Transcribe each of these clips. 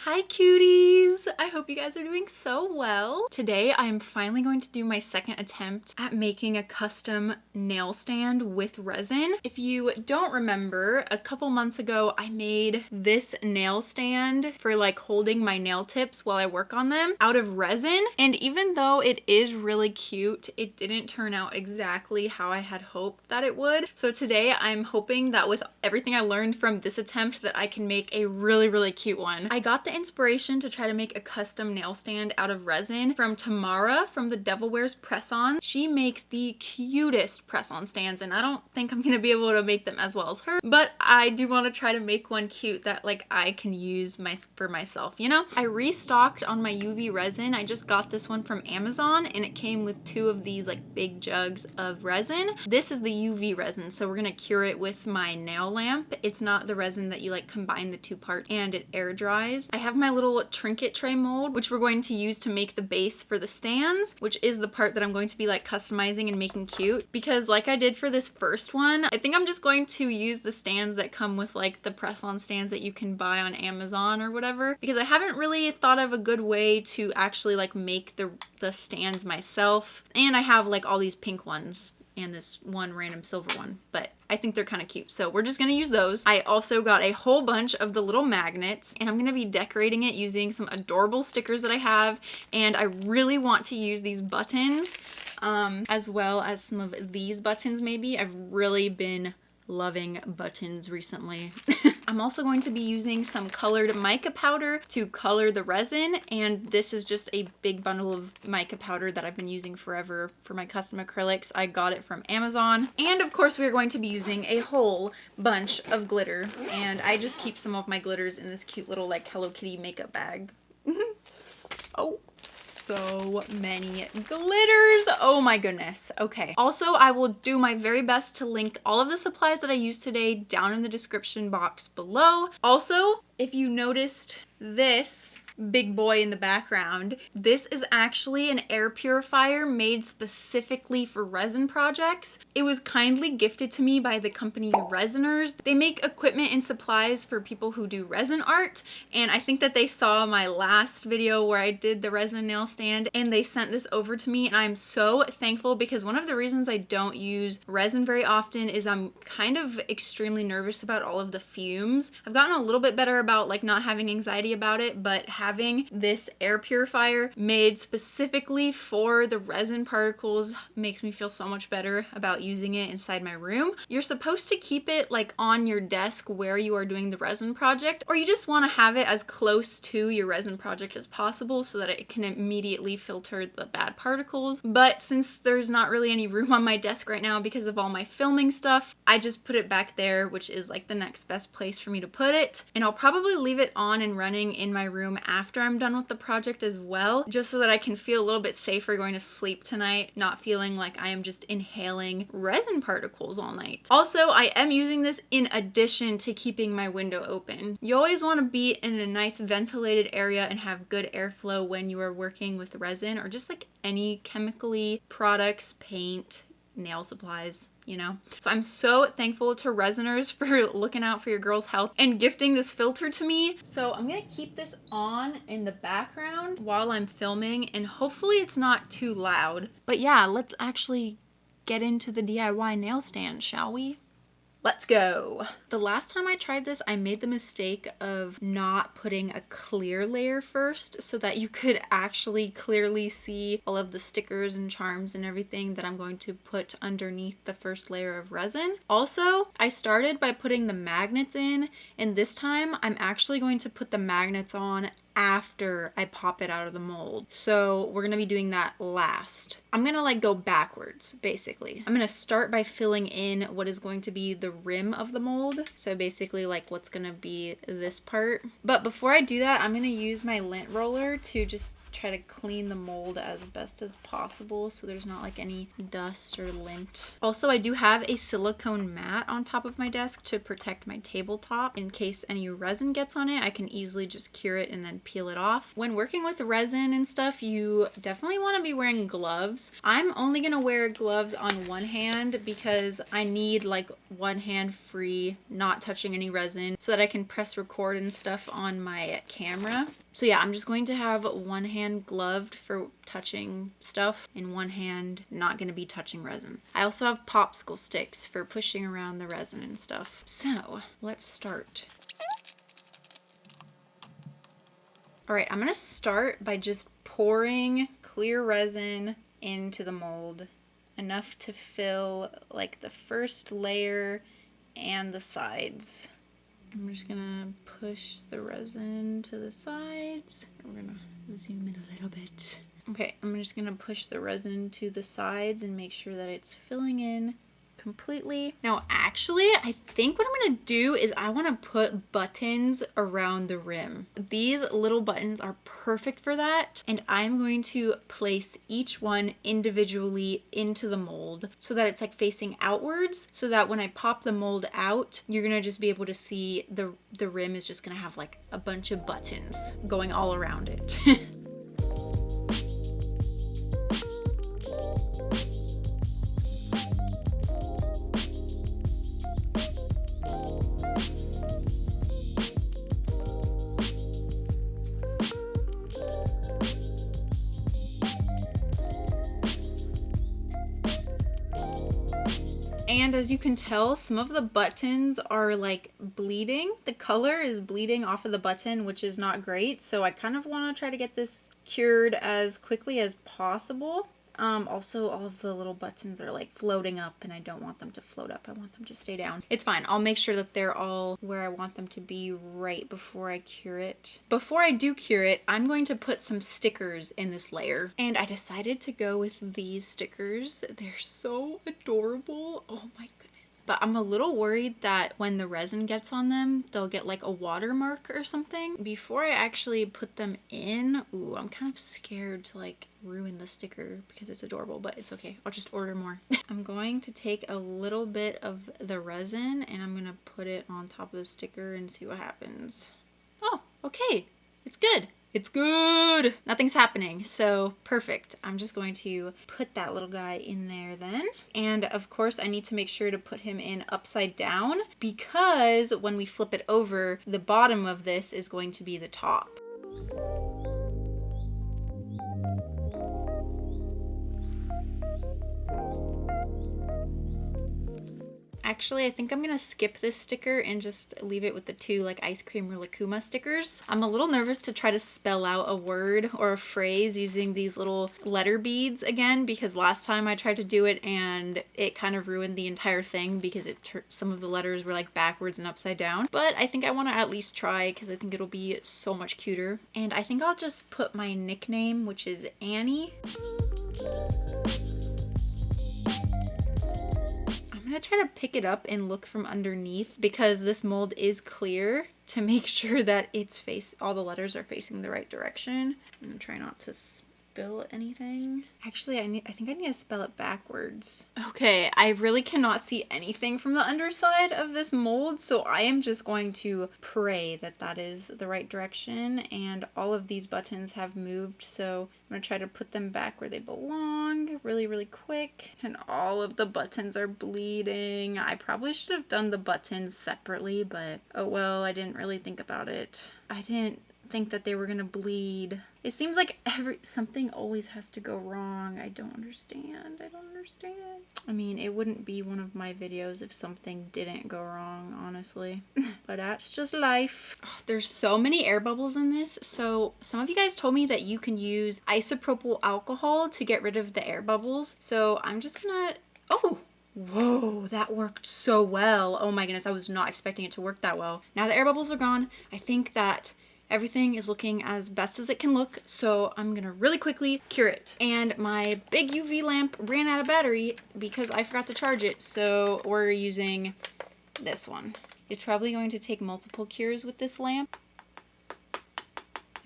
Hi cuties! I hope you guys are doing so well. Today I am finally going to do my second attempt at making a custom nail stand with resin. If you don't remember, a couple months ago I made this nail stand for like holding my nail tips while I work on them out of resin. And even though it is really cute, it didn't turn out exactly how I had hoped that it would. So today I'm hoping that with everything I learned from this attempt that I can make a really cute one. I got the inspiration to try to make a custom nail stand out of resin from Tamara from the Devil Wears Press-On. She makes the cutest press-on stands and I don't think I'm gonna be able to make them as well as her, but I do want to try to make one cute that like I can use for myself, you know? I restocked on my UV resin. I just got this one from Amazon and it came with two of these like big jugs of resin. This is the UV resin, so we're gonna cure it with my nail lamp. It's not the resin that you like combine the two parts and it air dries. I have my little trinket tray mold, which we're going to use to make the base for the stands, which is the part that I'm going to be like customizing and making cute. Because like I did for this first one, I think I'm just going to use the stands that come with like the press-on stands that you can buy on Amazon or whatever, because I haven't really thought of a good way to actually like make the stands myself. And I have like all these pink ones and this one random silver one, but I think they're kind of cute, so we're just gonna use those. I also got a whole bunch of the little magnets and I'm gonna be decorating it using some adorable stickers that I have, and I really want to use these buttons as well as some of these buttons maybe. I've really been loving buttons recently. I'm also going to be using some colored mica powder to color the resin, and this is just a big bundle of mica powder that I've been using forever for my custom acrylics. I got it from Amazon. And of course we're going to be using a whole bunch of glitter, and I just keep some of my glitters in this cute little like Hello Kitty makeup bag. Oh, so many glitters. Oh my goodness. Okay. Also, I will do my very best to link all of the supplies that I used today down in the description box below. Also, if you noticed this big boy in the background, this is actually an air purifier made specifically for resin projects. It was kindly gifted to me by the company Resiners. They make equipment and supplies for people who do resin art, and I think that they saw my last video where I did the resin nail stand and they sent this over to me, and I'm so thankful because one of the reasons I don't use resin very often is I'm kind of extremely nervous about all of the fumes. I've gotten a little bit better about like not having anxiety about it, but having this air purifier made specifically for the resin particles makes me feel so much better about using it inside my room. You're supposed to keep it like on your desk where you are doing the resin project, or you just want to have it as close to your resin project as possible so that it can immediately filter the bad particles. But since there's not really any room on my desk right now because of all my filming stuff, I just put it back there, which is like the next best place for me to put it. And I'll probably leave it on and running in my room after I'm done with the project as well, just so that I can feel a little bit safer going to sleep tonight, not feeling like I am just inhaling resin particles all night. Also, I am using this in addition to keeping my window open. You always want to be in a nice ventilated area and have good airflow when you are working with resin or just like any chemically products, paint, nail supplies, you know? So I'm so thankful to Resiners for looking out for your girl's health and gifting this filter to me. So I'm gonna keep this on in the background while I'm filming, and hopefully it's not too loud. But yeah, let's actually get into the DIY nail stand, shall we? Let's go. The last time I tried this, I made the mistake of not putting a clear layer first so that you could actually clearly see all of the stickers and charms and everything that I'm going to put underneath the first layer of resin. Also, I started by putting the magnets in, and this time I'm actually going to put the magnets on after I pop it out of the mold. So we're gonna be doing that last. I'm gonna like go backwards, basically. I'm gonna start by filling in what is going to be the rim of the mold. So basically like what's gonna be this part. But before I do that, I'm gonna use my lint roller to just try to clean the mold as best as possible so there's not like any dust or lint. Also, I do have a silicone mat on top of my desk to protect my tabletop. In case any resin gets on it, I can easily just cure it and then peel it off. When working with resin and stuff, you definitely want to be wearing gloves. I'm only gonna wear gloves on one hand because I need like one hand free, not touching any resin, so that I can press record and stuff on my camera. So yeah, I'm just going to have one hand gloved for touching stuff and one hand not going to be touching resin. I also have popsicle sticks for pushing around the resin and stuff. So let's start. All right, I'm going to start by just pouring clear resin into the mold, enough to fill like the first layer and the sides. I'm just gonna push the resin to the sides. We're gonna zoom in a little bit. Okay, I'm just gonna push the resin to the sides and make sure that it's filling in completely. Now, actually, I think what I'm gonna do is I wanna put buttons around the rim. These little buttons are perfect for that, and I'm going to place each one individually into the mold so that it's like facing outwards, so that when I pop the mold out, you're gonna just be able to see the rim is just gonna have like a bunch of buttons going all around it. And as you can tell, some of the buttons are like bleeding. The color is bleeding off of the button, which is not great. So I kind of want to try to get this cured as quickly as possible. Also, all of the little buttons are like floating up, and I don't want them to float up. I want them to stay down. It's fine. I'll make sure that they're all where I want them to be right before I cure it. Before I do cure it, I'm going to put some stickers in this layer. And I decided to go with these stickers. They're so adorable. Oh my goodness. But I'm a little worried that when the resin gets on them, they'll get like a watermark or something. Before I actually put them in, ooh, I'm kind of scared to like ruin the sticker because it's adorable, but it's okay. I'll just order more. I'm going to take a little bit of the resin and I'm gonna put it on top of the sticker and see what happens. Oh, okay. It's good. It's good. Nothing's happening. So perfect. I'm just going to put that little guy in there then. And of course I need to make sure to put him in upside down because when we flip it over, the bottom of this is going to be the top. Actually, I think I'm gonna skip this sticker and just leave it with the two like ice cream Rilakkuma stickers. I'm a little nervous to try to spell out a word or a phrase using these little letter beads again, because last time I tried to do it and it kind of ruined the entire thing because some of the letters were like backwards and upside down. But I think I want to at least try because I think it'll be so much cuter. And I think I'll just put my nickname, which is Annie. I'm gonna try to pick it up and look from underneath because this mold is clear to make sure that all the letters are facing the right direction. I'm gonna try not to spill anything. Actually, I think I need to spell it backwards. Okay, I really cannot see anything from the underside of this mold, so I am just going to pray that that is the right direction, and all of these buttons have moved, so I'm gonna try to put them back where they belong really, really quick. And all of the buttons are bleeding. I probably should have done the buttons separately, but oh well, I didn't really think about it. I didn't think that they were gonna bleed. It seems like something always has to go wrong. I don't understand. I mean, it wouldn't be one of my videos if something didn't go wrong, honestly. But that's just life. Oh, there's so many air bubbles in this. So some of you guys told me that you can use isopropyl alcohol to get rid of the air bubbles. So I'm just gonna, oh, whoa, that worked so well. Oh my goodness, I was not expecting it to work that well. Now the air bubbles are gone. I think that everything is looking as best as it can look, so I'm gonna really quickly cure it. And my big UV lamp ran out of battery because I forgot to charge it, so we're using this one. It's probably going to take multiple cures with this lamp.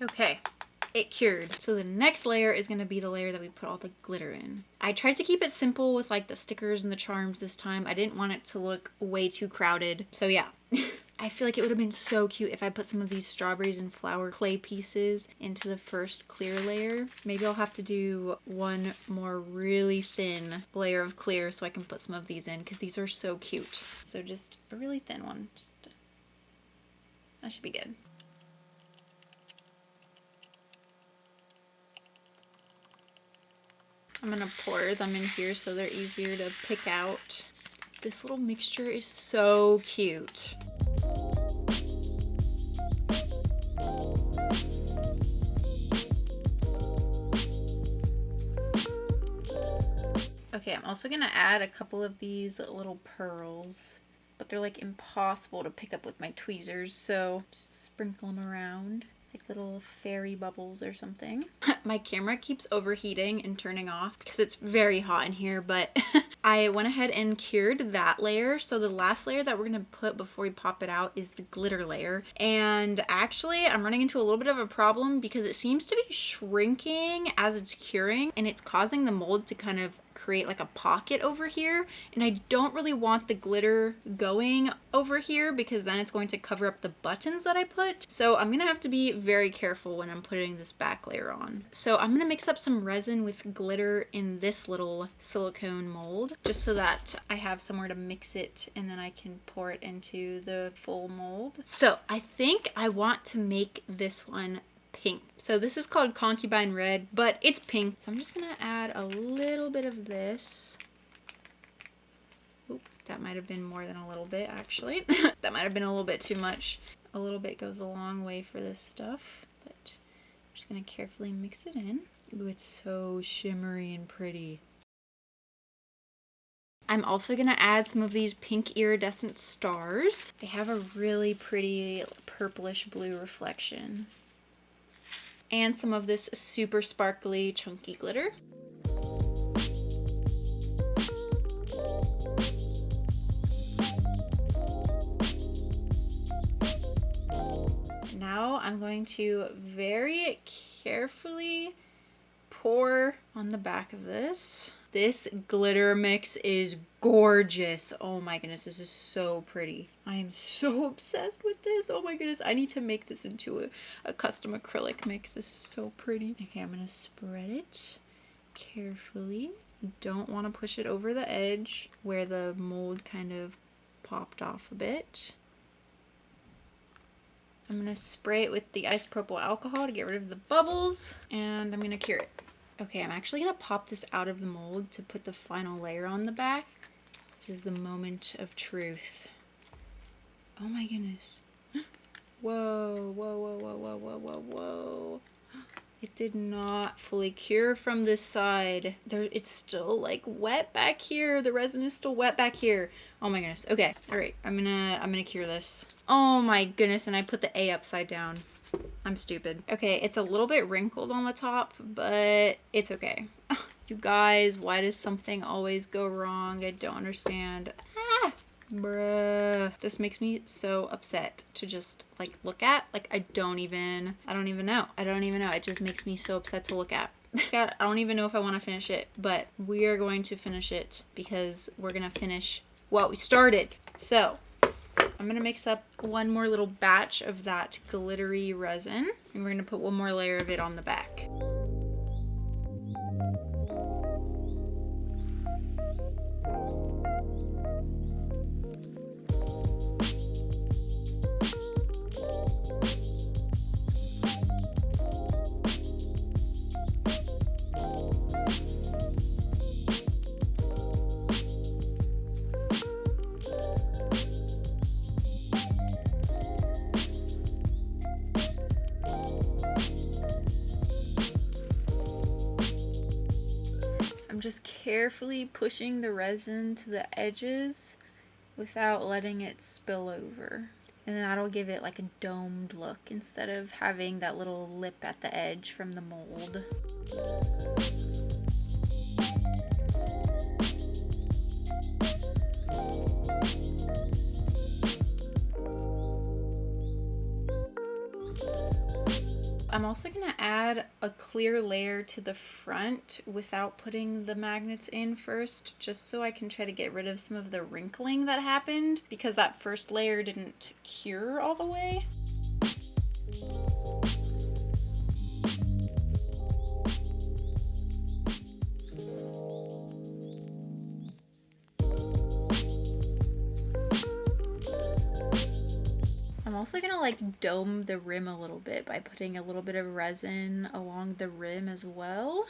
Okay, it cured. So the next layer is gonna be the layer that we put all the glitter in. I tried to keep it simple with like the stickers and the charms this time. I didn't want it to look way too crowded. So yeah. I feel like it would have been so cute if I put some of these strawberries and flower clay pieces into the first clear layer. Maybe I'll have to do one more really thin layer of clear so I can put some of these in because these are so cute. So just a really thin one. That should be good. I'm gonna pour them in here so they're easier to pick out. This little mixture is so cute. Okay, I'm also gonna add a couple of these little pearls, but they're like impossible to pick up with my tweezers, so just sprinkle them around like little fairy bubbles or something. My camera keeps overheating and turning off because it's very hot in here, but I went ahead and cured that layer. So the last layer that we're gonna put before we pop it out is the glitter layer. And actually I'm running into a little bit of a problem because it seems to be shrinking as it's curing and it's causing the mold to kind of create like a pocket over here, and I don't really want the glitter going over here because then it's going to cover up the buttons that I put. So I'm gonna have to be very careful when I'm putting this back layer on. So I'm gonna mix up some resin with glitter in this little silicone mold just so that I have somewhere to mix it and then I can pour it into the full mold. So I think I want to make this one pink. So this is called Concubine Red, but it's pink. So I'm just gonna add a little bit of this. Oop, that might have been more than a little bit, actually. That might have been a little bit too much. A little bit goes a long way for this stuff, but I'm just gonna carefully mix it in. Ooh, it's so shimmery and pretty. I'm also gonna add some of these pink iridescent stars. They have a really pretty purplish blue reflection. And some of this super sparkly chunky glitter. Now I'm going to very carefully pour on the back of this. This glitter mix is gorgeous. Oh my goodness, this is so pretty. I am so obsessed with this. Oh my goodness, I need to make this into a custom acrylic mix. This is so pretty. Okay, I'm gonna spread it carefully. Don't want to push it over the edge where the mold kind of popped off a bit. I'm gonna spray it with the isopropyl alcohol to get rid of the bubbles, and I'm gonna cure it. Okay, I'm actually gonna pop this out of the mold to put the final layer on the back. This is the moment of truth. Oh my goodness. Whoa, whoa, whoa, whoa, whoa, whoa, whoa, whoa. It did not fully cure from this side. It's still like wet back here. The resin is still wet back here. Oh my goodness. Okay, all right, I'm gonna cure this. Oh my goodness, and I put the A upside down. I'm stupid. Okay, it's a little bit wrinkled on the top, but it's okay. You guys, why does something always go wrong? I don't understand. Ah, bruh. This makes me so upset to just like look at. Like I don't even know. It just makes me so upset to look at. God, I don't even know if I want to finish it, but we are going to finish it because we're gonna finish what we started. So I'm gonna mix up one more little batch of that glittery resin, and we're gonna put one more layer of it on the back. I'm just carefully pushing the resin to the edges without letting it spill over. And that'll give it like a domed look instead of having that little lip at the edge from the mold. I'm also gonna add a clear layer to the front without putting the magnets in first, just so I can try to get rid of some of the wrinkling that happened because that first layer didn't cure all the way. I'm also gonna like dome the rim a little bit by putting a little bit of resin along the rim as well.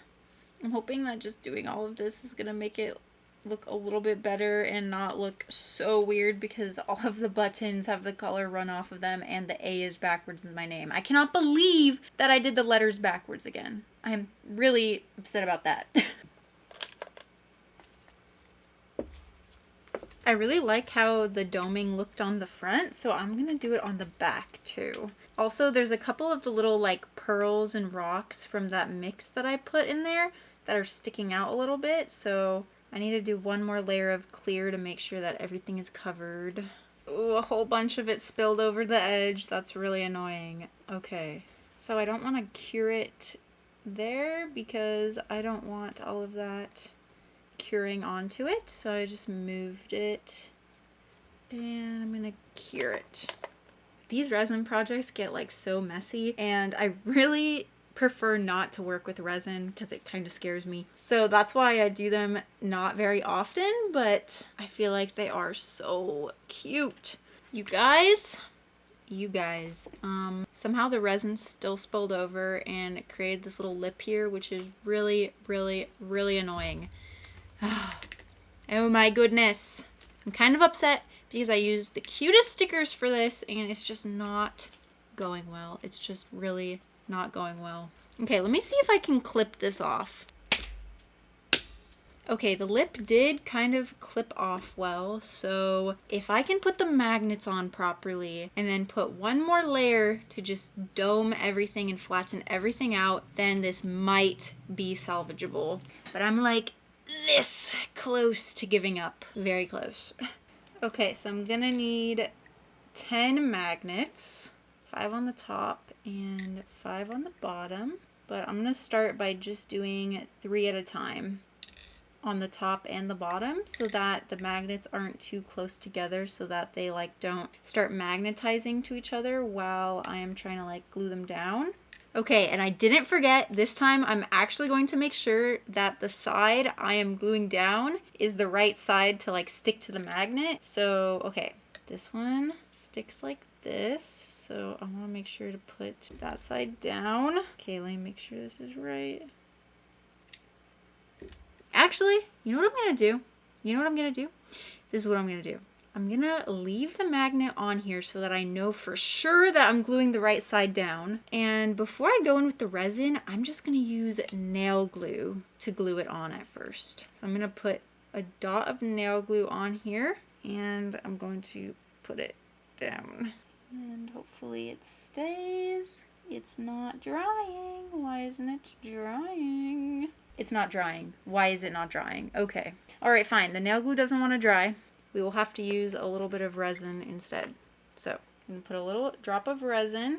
I'm hoping that just doing all of this is gonna make it look a little bit better and not look so weird because all of the buttons have the color run off of them and the A is backwards in my name. I cannot believe that I did the letters backwards again. I'm really upset about that. I really like how the doming looked on the front, so I'm gonna do it on the back too. Also, there's a couple of the little like pearls and rocks from that mix that I put in there that are sticking out a little bit, so I need to do one more layer of clear to make sure that everything is covered. Ooh, a whole bunch of it spilled over the edge. That's really annoying. Okay, so I don't want to cure it there because I don't want all of that curing onto it, so I just moved it and I'm gonna cure it. These resin projects get like so messy and I really prefer not to work with resin because it kind of scares me, so that's why I do them not very often, but I feel like they are so cute. You guys, somehow the resin still spilled over and it created this little lip here, which is really annoying. Oh my goodness. I'm kind of upset because I used the cutest stickers for this and it's just not going well. It's just really not going well. Okay, let me see if I can clip this off. Okay, the lip did kind of clip off well, so if I can put the magnets on properly and then put one more layer to just dome everything and flatten everything out, then this might be salvageable. But I'm like this close to giving up. Very close. Okay, so I'm gonna need 10 magnets, 5 on the top and 5 on the bottom, but I'm gonna start by just doing 3 at a time on the top and the bottom so that the magnets aren't too close together, so that they like don't start magnetizing to each other while I am trying to like glue them down. Okay, and I didn't forget, this time I'm actually going to make sure that the side I am gluing down is the right side to like stick to the magnet. So, okay, this one sticks like this. So I want to make sure to put that side down. Okay, let me make sure this is right. Actually, you know what I'm going to do? This is what I'm going to do. I'm going to leave the magnet on here so that I know for sure that I'm gluing the right side down. And before I go in with the resin, I'm just going to use nail glue to glue it on at first. So I'm going to put a dot of nail glue on here and I'm going to put it down. And hopefully it stays. It's not drying. Why isn't it drying? It's not drying. Why is it not drying? Okay. All right, fine. The nail glue doesn't want to dry. We will have to use a little bit of resin instead. So I'm going to put a little drop of resin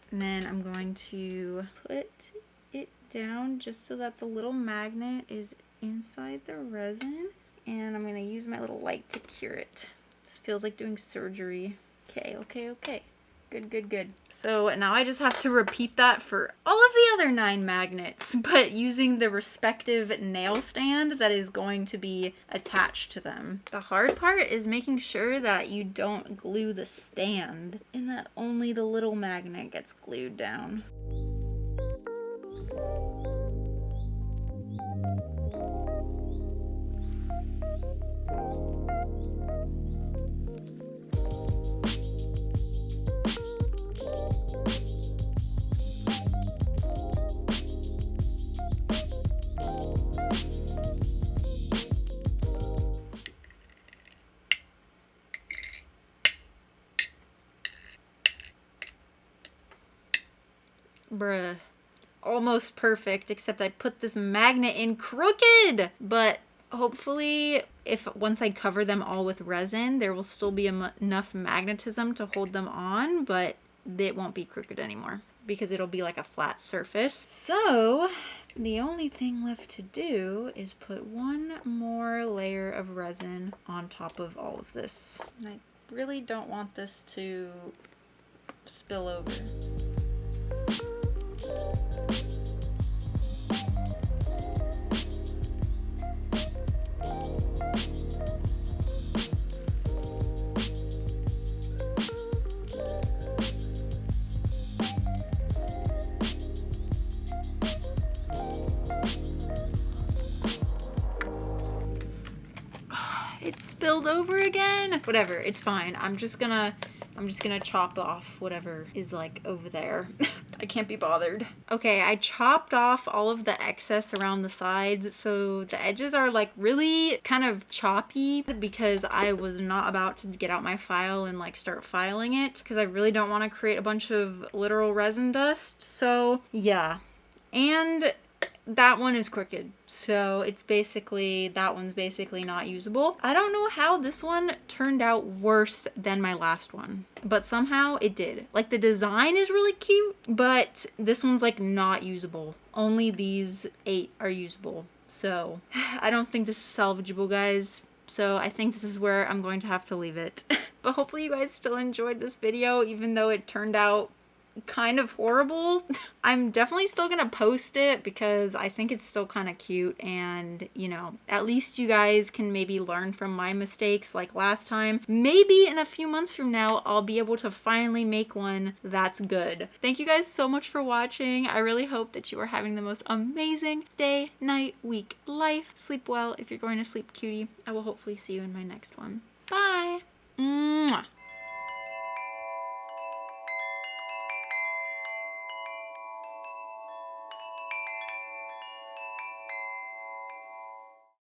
and then I'm going to put it down just so that the little magnet is inside the resin, and I'm going to use my little light to cure it. This feels like doing surgery. Okay. Good. So now I just have to repeat that for all of the other 9 magnets, but using the respective nail stand that is going to be attached to them. The hard part is making sure that you don't glue the stand and that only the little magnet gets glued down. Bruh. Almost perfect, except I put this magnet in crooked. But hopefully, once I cover them all with resin, there will still be enough magnetism to hold them on, but it won't be crooked anymore. because it'll be like a flat surface. So the only thing left to do is put one more layer of resin on top of all of this. And I really don't want this to spill over. It spilled over again. Whatever, it's fine. I'm just gonna chop off whatever is like over there. I can't be bothered. Okay, I chopped off all of the excess around the sides, so the edges are like really kind of choppy because I was not about to get out my file and like start filing it because I really don't want to create a bunch of literal resin dust. So yeah, and that one is crooked, so it's basically, that one's basically not usable. I don't know how this one turned out worse than my last one, but somehow it did. Like, the design is really cute, but this one's like not usable. Only these 8 are usable. So I don't think this is salvageable, guys. So I think this is where I'm going to have to leave it. But hopefully you guys still enjoyed this video, even though it turned out kind of horrible. I'm definitely still gonna post it because I think it's still kind of cute, and you know, at least you guys can maybe learn from my mistakes like last time. Maybe in a few months from now I'll be able to finally make one that's good. Thank you guys so much for watching. I really hope that you are having the most amazing day, night, week, life. Sleep well if you're going to sleep, cutie. I will hopefully see you in my next one. Bye. Mwah.